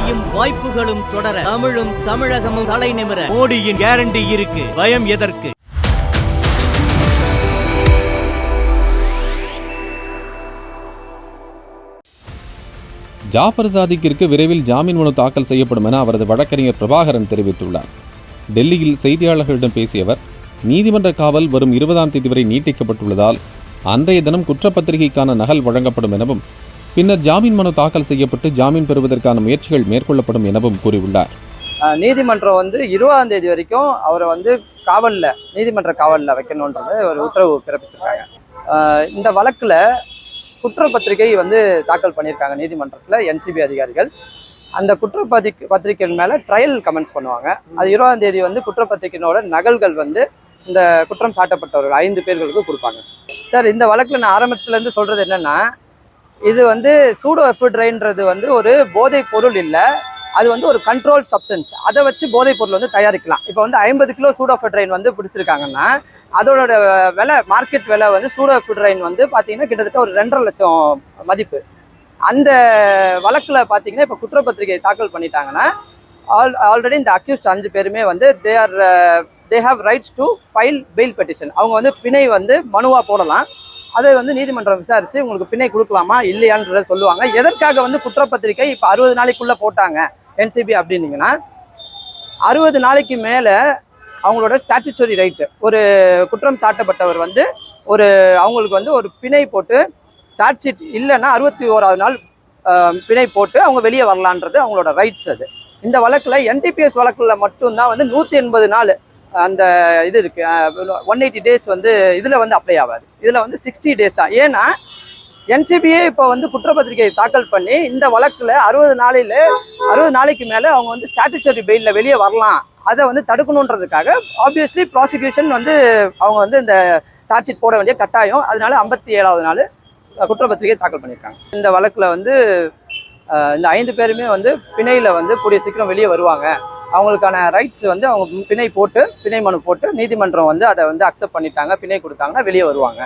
வெற்றியும் வாய்ப்புகளும் தொடர தமிழும் தமிழகமும் தலை நிமிர மோடியின் கேரண்டி இருக்கு. பயம் எதற்கு? ஜாஃபர் சாதிக்கிற்கு விரைவில் ஜாமீன் மனு தாக்கல் செய்யப்படும் என அவரது வழக்கறிஞர் பிரபாகரன் தெரிவித்துள்ளார். டெல்லியில் செய்தியாளர்களிடம் பேசிய அவர், நீதிமன்ற காவல் வரும் 20ஆம் தேதி வரை நீட்டிக்கப்பட்டுள்ளதால் அன்றைய தினம் குற்றப்பத்திரிகைக்கான நகல் வழங்கப்படும் எனவும் பின்னர் ஜாமீன் மனு தாக்கல் செய்யப்பட்டு ஜாமீன் பெறுவதற்கான முயற்சிகள் மேற்கொள்ளப்படும் எனவும் கூறியுள்ளார். நீதிமன்றம் 20ஆம் தேதி வரைக்கும் அவரை நீதிமன்ற காவலில் வைக்கணுன்றது ஒரு உத்தரவு பிறப்பிச்சிருக்காங்க. இந்த வழக்கில் குற்றப்பத்திரிகை தாக்கல் பண்ணியிருக்காங்க நீதிமன்றத்தில் NCB அதிகாரிகள். அந்த குற்றப்பத்திரிகை மேலே ட்ரையல் கமெண்ட்ஸ் பண்ணுவாங்க. அது 20ஆம் தேதி குற்றப்பத்திரிகையினோட நகல்கள் இந்த குற்றம் சாட்டப்பட்டவர்கள் 5 பேர்களுக்கு கொடுப்பாங்க. சார், இந்த வழக்கில் நான் ஆரம்பத்துலேருந்து சொல்கிறது என்னென்னா, இது சூடோ எஃபிட்ரைன்றது ஒரு போதைப் பொருள் இல்லை, அது ஒரு கண்ட்ரோல் சப்ஸ்டன்ஸ். அதை வச்சு போதைப் பொருள் தயாரிக்கலாம். இப்போ 50 கிலோ சூடோ எஃபிட்ரைன் பிடிச்சிருக்காங்கன்னா அதோட விலை, மார்க்கெட் விலை சூடோ எஃபிட்ரைன் பார்த்தீங்கன்னா கிட்டத்தட்ட ஒரு 2.5 லட்சம் மதிப்பு. அந்த வழக்கில் பார்த்தீங்கன்னா இப்போ குற்றப்பத்திரிகை தாக்கல் பண்ணிட்டாங்கன்னா ஆல்ரெடி இந்த அக்யூஸ்ட் 5 பேருமே they have rights to file bail petition. அவங்க பிணை மனுவாக போடலாம். அதை நீதிமன்றம் விசாரித்து உங்களுக்கு பிணை கொடுக்கலாமா இல்லையான்றத சொல்லுவாங்க. எதற்காக குற்றப்பத்திரிகை இப்போ 60 நாளைக்குள்ளே போட்டாங்க NCB அப்படின்னீங்கன்னா, 60 நாளைக்கு மேலே அவங்களோட ஸ்டாச்சுட்டரி ரைட்டு, ஒரு குற்றம் சாட்டப்பட்டவர் அவங்களுக்கு ஒரு பிணை போட்டு சார்ஜ் ஷீட் இல்லைன்னா 61ஆவது நாள் பிணை போட்டு அவங்க வெளியே வரலான்றது அவங்களோட ரைட்ஸ். அது இந்த வழக்கில் NTPS வழக்கில் மட்டும்தான் 180 நாள் அந்த இது இருக்கு. 180 டேஸ் இதில் அப்ளை ஆகாது. இதில் 60 டேஸ் தான். ஏன்னா NCBயே இப்போ குற்றப்பத்திரிகை தாக்கல் பண்ணி இந்த வழக்கில் 60 நாளைக்கு மேலே அவங்க ஸ்டாட்டுட்டரி பெயிலில் வெளியே வரலாம். அதை தடுக்கணுன்றதுக்காக ஆப்வியஸ்லி ப்ராசிக்யூஷன் அவங்க இந்த சார்ஜ் ஷீட் போட வேண்டிய கட்டாயம். அதனால 57ஆவது நாள் குற்றப்பத்திரிகை தாக்கல் பண்ணியிருக்காங்க. இந்த வழக்கில் இந்த 5 பேருமே பிணையில் கூடிய சீக்கிரம் வெளியே வருவாங்க. அவங்களுக்கான ரைட்ஸ் அவங்க பிணை மனு போட்டு நீதிமன்றம் அதை அக்செப்ட் பண்ணிட்டாங்க, பிணை கொடுத்தாங்கன்னா வெளியே வருவாங்க.